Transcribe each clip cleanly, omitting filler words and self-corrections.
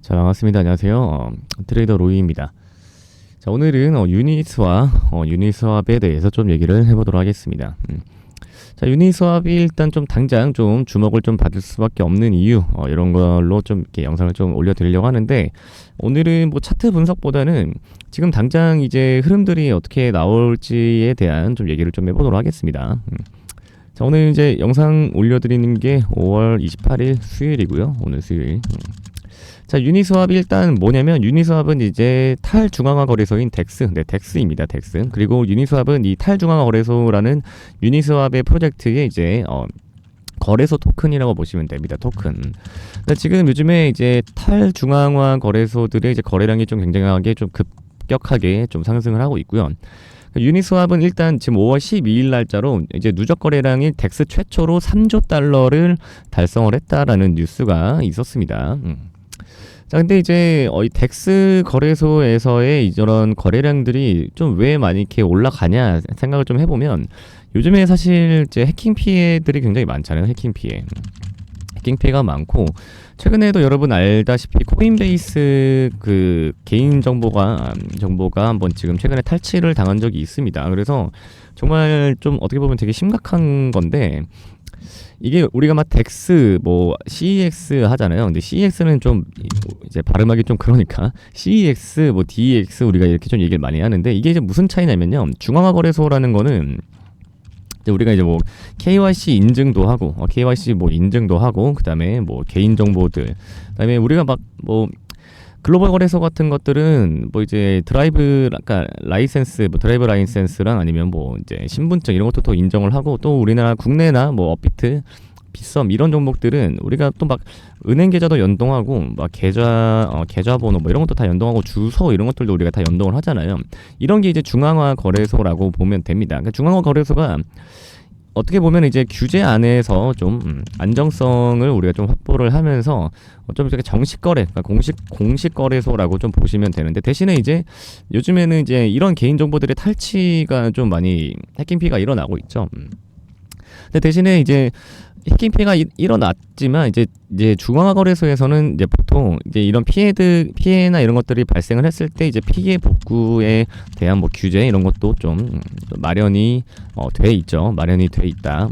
자, 반갑습니다. 안녕하세요. 트레이더 로이입니다. 자, 오늘은 유니스왑에 대해서 좀 얘기를 해보도록 하겠습니다. 자, 유니스왑이 일단 좀 당장 좀 주목을 좀 받을 수밖에 없는 이유, 이런 걸로 좀 이렇게 영상을 좀 올려드리려고 하는데, 오늘은 뭐 차트 분석보다는 지금 당장 이제 흐름들이 어떻게 나올지에 대한 좀 얘기를 좀 해보도록 하겠습니다. 자, 오늘 이제 영상 올려드리는 게 5월 28일 수요일이고요. 오늘 수요일. 자, 유니스왑이 일단 뭐냐면, 유니스왑은 이제 탈중앙화 거래소인 덱스, 덱스입니다. 덱스. 그리고 유니스왑은 이 탈중앙화 거래소라는 유니스왑의 프로젝트의 이제 거래소 토큰이라고 보시면 됩니다. 토큰. 지금 요즘에 이제 탈중앙화 거래소들의 이제 거래량이 좀 굉장하게 좀 급격하게 좀 상승을 하고 있고요. 유니스왑은 일단 지금 5월 12일 날짜로 이제 누적 거래량이 덱스 최초로 3조 달러를 달성을 했다라는 뉴스가 있었습니다. 자, 근데 이제 이 덱스 거래소에서의 이런 거래량들이 좀 왜 많이 이렇게 올라가냐 생각을 좀 해보면, 요즘에 사실 이제 해킹 피해들이 굉장히 많잖아요. 해킹 피해가 많고, 최근에도 여러분 알다시피 코인베이스 그 개인 정보가 한번 지금 최근에 탈취를 당한 적이 있습니다. 그래서 정말 좀 어떻게 보면 되게 심각한 건데, 이게 우리가 막 덱스 뭐 CEX 하잖아요. 근데 CEX는 좀 이제 발음하기 좀 그러니까 CEX 뭐 DEX 우리가 이렇게 좀 얘기를 많이 하는데, 이게 이제 무슨 차이냐면요. 중앙화 거래소라는 거는 이제 우리가 이제 뭐 KYC 인증도 하고 KYC 뭐 인증도 하고, 그다음에 뭐 개인 정보들, 그다음에 우리가 막 뭐 글로벌 거래소 같은 것들은 뭐 이제 드라이브 라이센스, 뭐 드라이브 라이센스랑 아니면 뭐 이제 신분증 이런 것도 또 인정을 하고, 또 우리나라 국내나 뭐 업비트, 빗썸 이런 종목들은 우리가 또 막 은행 계좌도 연동하고, 막 계좌번호 뭐 이런 것도 다 연동하고, 주소 이런 것들도 우리가 다 연동을 하잖아요. 이런 게 이제 중앙화 거래소라고 보면 됩니다. 그러니까 중앙화 거래소가 어떻게 보면 이제 규제 안에서 좀 안정성을 우리가 좀 확보를 하면서 좀 이렇게 정식 거래, 그러니까 공식 거래소라고 좀 보시면 되는데, 대신에 이제 요즘에는 이제 이런 개인 정보들의 탈취가 좀 많이 해킹 피해가 일어나고 있죠. 근데 대신에 이제 해킹 피해가 일어났지만, 이제 중앙화 거래소에서는 이제 보통 이제 이런 피해나 이런 것들이 발생을 했을 때 이제 피해 복구에 대한 뭐 규제 이런 것도 좀 마련이 돼 있죠. 마련이 돼 있다.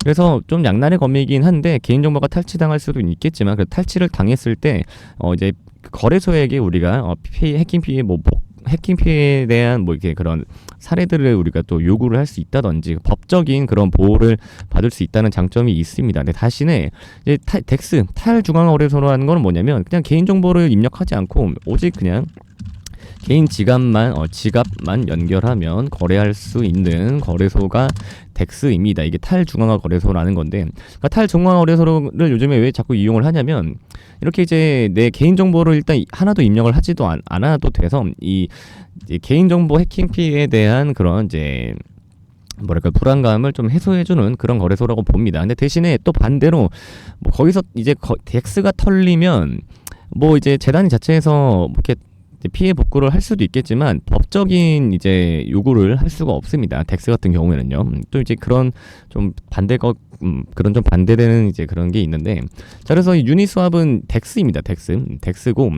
그래서 좀 양날의 검이긴 한데, 개인정보가 탈취당할 수도 있겠지만, 그 탈취를 당했을 때 이제 거래소에게 우리가 해킹 피해에 대한 뭐 이렇게 그런 사례들을 우리가 또 요구를 할 수 있다든지, 법적인 그런 보호를 받을 수 있다는 장점이 있습니다. 근데 다시는 이제 덱스 탈중앙화 거래소라는 거는 뭐냐면, 그냥 개인 정보를 입력하지 않고 오직 그냥 개인 지갑만 연결하면 거래할 수 있는 거래소가 덱스입니다. 이게 탈중앙화 거래소라는 건데, 그러니까 탈중앙화 거래소를 요즘에 왜 자꾸 이용을 하냐면, 이렇게 이제 내 개인 정보를 일단 하나도 입력을 하지도 않아도 돼서 이 개인정보 해킹 피해에 대한 그런 이제 뭐랄까 불안감을 좀 해소해주는 그런 거래소라고 봅니다. 근데 대신에 또 반대로 뭐 거기서 이제 덱스가 털리면 뭐 이제 재단 자체에서 뭐 이렇게 피해 복구를 할 수도 있겠지만, 법적인 이제 요구를 할 수가 없습니다. 덱스 같은 경우에는요. 또 이제 그런 좀 그런 좀 반대되는 이제 그런 게 있는데, 자, 그래서 유니스왑은 덱스입니다. 덱스고,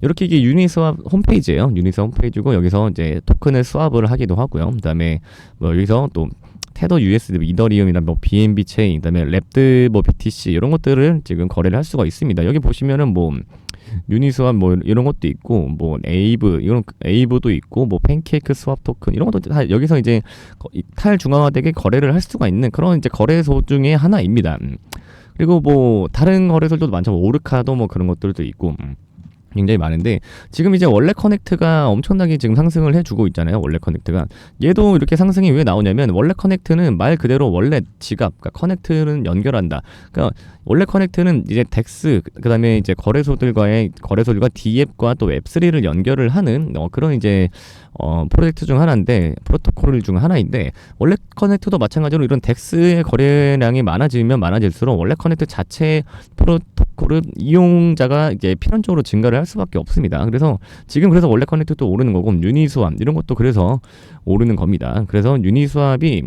이렇게 이게 유니스왑 홈페이지예요. 유니스왑 홈페이지고, 여기서 이제 토큰을 스왑을 하기도 하고요. 그다음에 뭐 여기서 또 테더 USD, 이더리움이나 뭐 BNB 체인, 그다음에 랩드 뭐 BTC 이런 것들을 지금 거래를 할 수가 있습니다. 여기 보시면은 뭐 유니스왑 뭐 이런 것도 있고, 뭐 에이브도 있고, 뭐 팬케이크 스왑 토큰 이런 것도 다 여기서 이제 탈중앙화되게 거래를 할 수가 있는 그런 이제 거래소 중에 하나입니다. 그리고 뭐 다른 거래소들도 많죠. 오르카도 뭐 그런 것들도 있고 굉장히 많은데, 지금 이제 원래 커넥트가 엄청나게 지금 상승을 해주고 있잖아요. 원래 커넥트가 얘도 이렇게 상승이 왜 나오냐면, 원래 커넥트는 말 그대로 원래 지갑, 그러니까 커넥트는 연결한다. 그러니까 원래 커넥트는 이제 덱스, 그다음에 이제 거래소들과 D앱과 또 웹3를 연결을 하는 그런 이제 프로젝트 중 하나인데, 프로토콜 중 하나인데, 원래 커넥트도 마찬가지로 이런 덱스의 거래량이 많아지면 많아질수록 원래 커넥트 자체 프로토콜은 이용자가 이제 필연적으로 증가를 할 수밖에 없습니다. 그래서 지금 원래 커넥트도 오르는 거고, 유니스왑 이런 것도 그래서 오르는 겁니다. 그래서 유니스왑이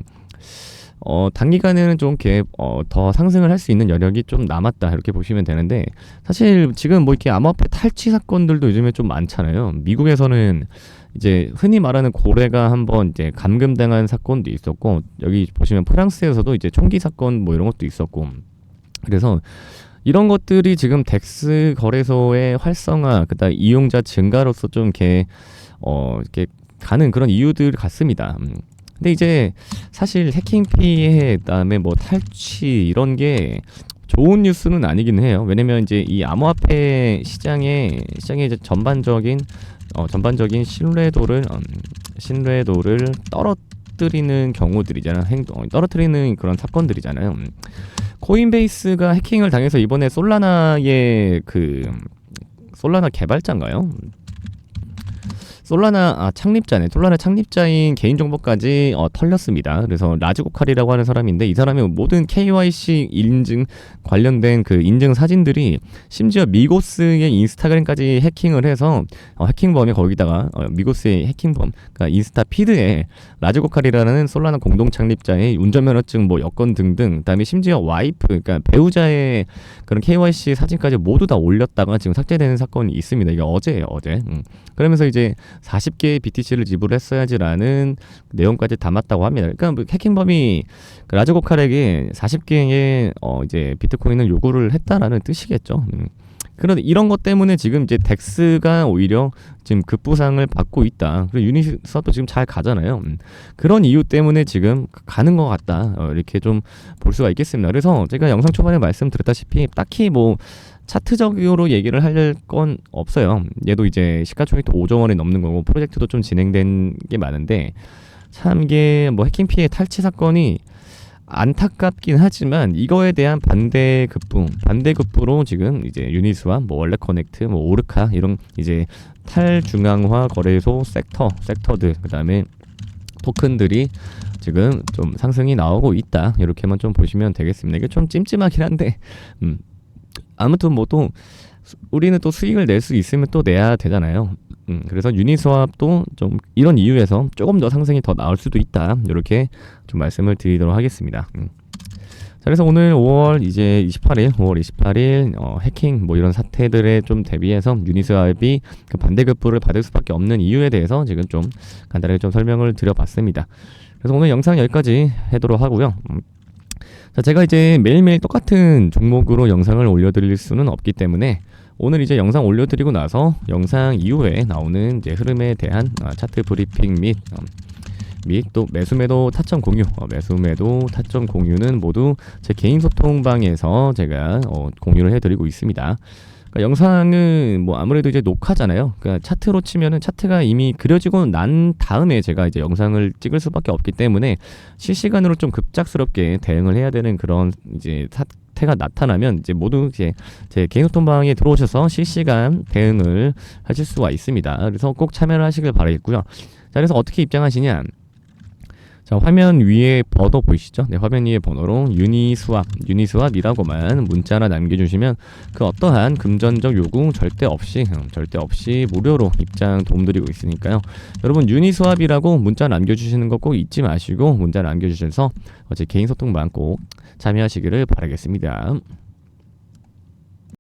단기간에는 좀 이렇게 더 상승을 할 수 있는 여력이 좀 남았다 이렇게 보시면 되는데 사실 지금 뭐 이렇게 암호화폐 탈취 사건들도 요즘에 좀 많잖아요. 미국에서는 이제 흔히 말하는 고래가 한번 이제 감금당한 사건도 있었고 여기 보시면 프랑스에서도 이제 총기 사건 뭐 이런 것도 있었고 그래서 이런 것들이 지금 덱스 거래소의 활성화 그다음 이용자 증가로서 좀 이렇게 가는 그런 이유들 같습니다. 근데 이제 사실 해킹 피해 그다음에 뭐 탈취 이런 게 좋은 뉴스는 아니긴 해요. 왜냐면 이제 이 암호화폐 시장의 이제 전반적인 신뢰도를 떨어뜨리는 경우들이잖아요. 떨어뜨리는 그런 사건들이잖아요. 코인베이스가 해킹을 당해서 이번에 솔라나 개발자인가요? 솔라나 창립자인 개인정보까지 털렸습니다. 그래서 라즈고칼이라고 하는 사람인데 이 사람이 모든 KYC 인증 관련된 그 인증 사진들이 심지어 미고스의 인스타그램까지 해킹을 해서 해킹범이 거기다가 미고스의 해킹범 그러니까 인스타 피드에 라즈고칼이라는 솔라나 공동 창립자의 운전면허증 뭐 여권 등등 그다음에 심지어 와이프 그러니까 배우자의 그런 KYC 사진까지 모두 다 올렸다가 지금 삭제되는 사건이 있습니다. 이게 어제예요, 어제. 그러면서 이제 40개의 BTC를 지불했어야지라는 내용까지 담았다고 합니다. 그러니까 뭐 해킹범이 그 라즈고칼에게 40개의 이제 비트코인을 요구를 했다라는 뜻이겠죠. 그런데 이런 것 때문에 지금 이제 덱스가 오히려 지금 급부상을 받고 있다. 그리고 유니스왑도 지금 잘 가잖아요. 그런 이유 때문에 지금 가는 것 같다. 이렇게 좀 볼 수가 있겠습니다. 그래서 제가 영상 초반에 말씀드렸다시피 딱히 뭐 차트적으로 얘기를 할 건 없어요. 얘도 이제 시가총액도 5조 원이 넘는 거고 프로젝트도 좀 진행된 게 많은데 참 이게 뭐 해킹 피해 탈취 사건이 안타깝긴 하지만 이거에 대한 반대급부로 지금 이제 유니스와 뭐 원래 커넥트, 뭐 오르카 이런 이제 탈중앙화 거래소 섹터들 그다음에 토큰들이 지금 좀 상승이 나오고 있다. 이렇게만 좀 보시면 되겠습니다. 이게 좀 찜찜하긴 한데 아무튼 뭐 또 우리는 또 수익을 낼 수 있으면 또 내야 되잖아요. 그래서 유니스왑도 좀 이런 이유에서 조금 더 상승이 더 나올 수도 있다. 이렇게 좀 말씀을 드리도록 하겠습니다. 자, 그래서 오늘 5월 28일 해킹 뭐 이런 사태들에 좀 대비해서 유니스왑이 그 반대급부를 받을 수밖에 없는 이유에 대해서 지금 좀 간단하게 좀 설명을 드려봤습니다. 그래서 오늘 영상 여기까지 하도록 하고요. 자, 제가 이제 매일매일 똑같은 종목으로 영상을 올려드릴 수는 없기 때문에 오늘 이제 영상 올려드리고 나서 영상 이후에 나오는 이제 흐름에 대한 차트 브리핑 및 또 매수매도 타점 공유는 모두 제 개인 소통방에서 제가 공유를 해드리고 있습니다. 그러니까 영상은 뭐 아무래도 이제 녹화잖아요. 그러니까 차트로 치면은 차트가 이미 그려지고 난 다음에 제가 이제 영상을 찍을 수밖에 없기 때문에 실시간으로 좀 급작스럽게 대응을 해야 되는 그런 이제 사태가 나타나면 이제 모두 이제 제 개인 소통방에 들어오셔서 실시간 대응을 하실 수가 있습니다. 그래서 꼭 참여를 하시길 바라겠고요. 자, 그래서 어떻게 입장하시냐? 자, 화면 위에 번호 보이시죠? 네, 화면 위에 번호로 유니스왑이라고만 문자 하나 남겨주시면 그 어떠한 금전적 요구 절대 없이 무료로 입장 도움드리고 있으니까요. 여러분 유니스왑이라고 문자 남겨주시는 거 꼭 잊지 마시고 문자 남겨주셔서 제 개인 소통방 꼭 참여하시기를 바라겠습니다.